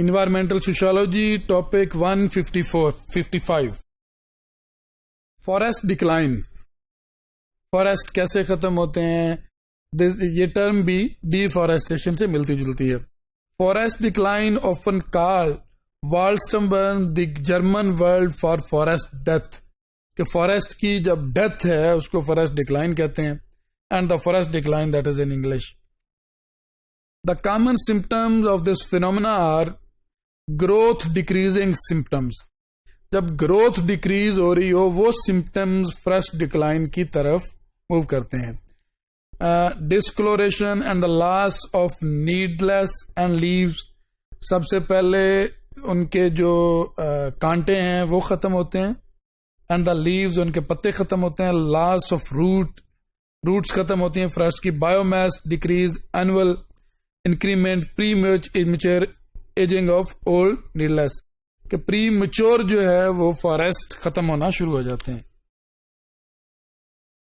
Environmental sociology topic 155 forest decline. Forest کیسے ختم ہوتے ہیں؟ یہ ٹرم بھی ڈیفارسٹیشن سے ملتی جلتی ہے. فارسٹ ڈکلائن آفن کال والسٹمبرن the German word for forest death, کہ فارسٹ کی جب ڈیتھ ہے اس کو فارسٹ ڈکلائن کہتے ہیں. And the forest decline that is in English. The common symptoms of this phenomena are growth decreasing symptoms. جب growth decrease ہو رہی ہو وہ symptoms first decline کی طرف move کرتے ہیں. Discoloration and the loss of needles and leaves. سب سے پہلے ان کے جو کانٹے ہیں وہ ختم ہوتے ہیں. And the leaves ان کے پتے ختم ہوتے ہیں. Loss of roots ختم ہوتی ہیں فرسٹ کی. Biomass decrease, annual increment premature ageing of old needles, کہ پری میچور جو ہے وہ فارسٹ ختم ہونا شروع ہو جاتے ہیں.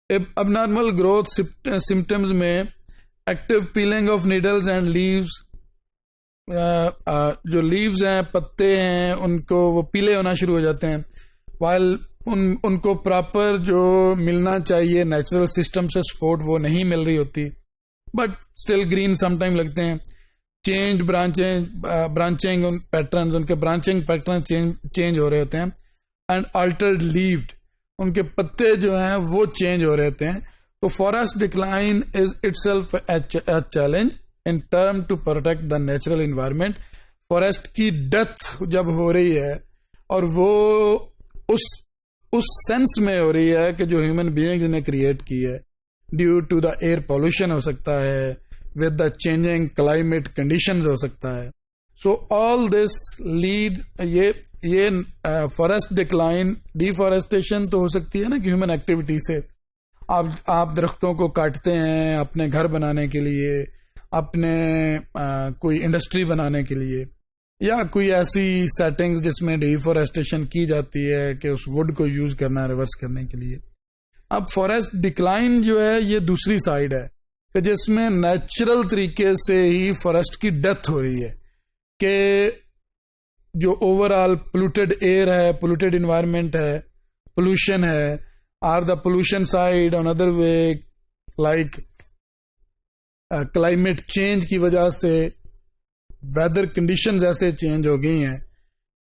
اب نارمل گروتھ سمٹمز میں active peeling of needles and leaves, جو لیوز ہیں پتے ہیں ان کو وہ پیلے ہونا شروع ہو جاتے ہیں. وائل ان کو پراپر جو ملنا چاہیے نیچرل سسٹم سے سپورٹ وہ نہیں مل رہی ہوتی، but still green some time لگتے ہیں. چینج برانچنگ پیٹرنز، ان کے برانچنگ پیٹرن چینج ہو رہے ہوتے ہیں. اینڈ آلٹرڈ لیوڈ، ان کے پتے جو ہیں وہ چینج ہو رہے ہوتے ہیں. تو forest decline is itself a challenge in term to protect the natural environment. Forest کی ڈیتھ جب ہو رہی ہے اور وہ اس سینس میں ہو رہی ہے کہ جو ہیومن بینگز نے کریٹ کی ہے due to the air pollution ہو سکتا ہے، with the changing climate conditions ہو سکتا ہے. سو آل دس لیڈ، یہ فارسٹ ڈکلائن ڈیفارسٹیشن تو ہو سکتی ہے نا کہ ہیومن ایکٹیویٹی سے. آپ درختوں کو کاٹتے ہیں اپنے گھر بنانے کے لیے، اپنے کوئی انڈسٹری بنانے کے لیے، یا کوئی ایسی سیٹنگز جس میں ڈیفارسٹیشن کی جاتی ہے کہ اس ووڈ کو یوز کرنا ہے ریورس کرنے کے لیے. اب فارسٹ ڈکلائن جو ہے یہ دوسری سائڈ ہے کہ جس میں نیچرل طریقے سے ہی فارسٹ کی ڈیتھ ہو رہی ہے، کہ جو اوور آل پولوٹیڈ ایئر ہے، پولوٹیڈ انوائرمنٹ ہے، پولوشن ہے، or the pollution side on other way like climate change کی وجہ سے ویدر کنڈیشنز ایسے چینج ہو گئی ہیں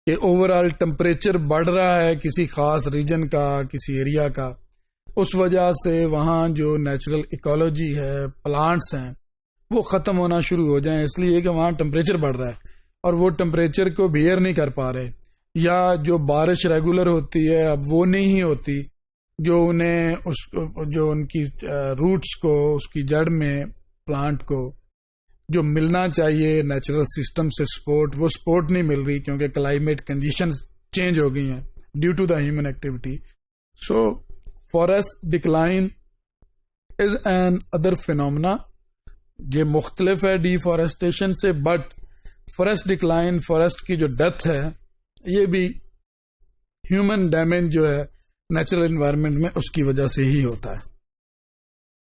کہ اوور آل ٹمپریچر بڑھ رہا ہے کسی خاص ریجن کا، کسی ایریا کا. اس وجہ سے وہاں جو نیچرل ایکولوجی ہے، پلانٹس ہیں، وہ ختم ہونا شروع ہو جائیں، اس لیے کہ وہاں ٹمپریچر بڑھ رہا ہے اور وہ ٹمپریچر کو بیئر نہیں کر پا رہے، یا جو بارش ریگولر ہوتی ہے اب وہ نہیں ہوتی جو ان کی روٹس کو، اس کی جڑ میں پلانٹ کو جو ملنا چاہیے نیچرل سسٹم سے سپورٹ، وہ سپورٹ نہیں مل رہی کیونکہ کلائمیٹ کنڈیشنز چینج ہو گئی ہیں due to the human activity. So forest decline is another phenomena. یہ مختلف ہے ڈیفارسٹیشن سے، بٹ فارسٹ ڈکلائن، فارسٹ کی جو ڈیتھ ہے، یہ بھی ہیومن ڈیمیج جو ہے نیچرل انوائرمنٹ میں اس کی وجہ سے ہی ہوتا ہے.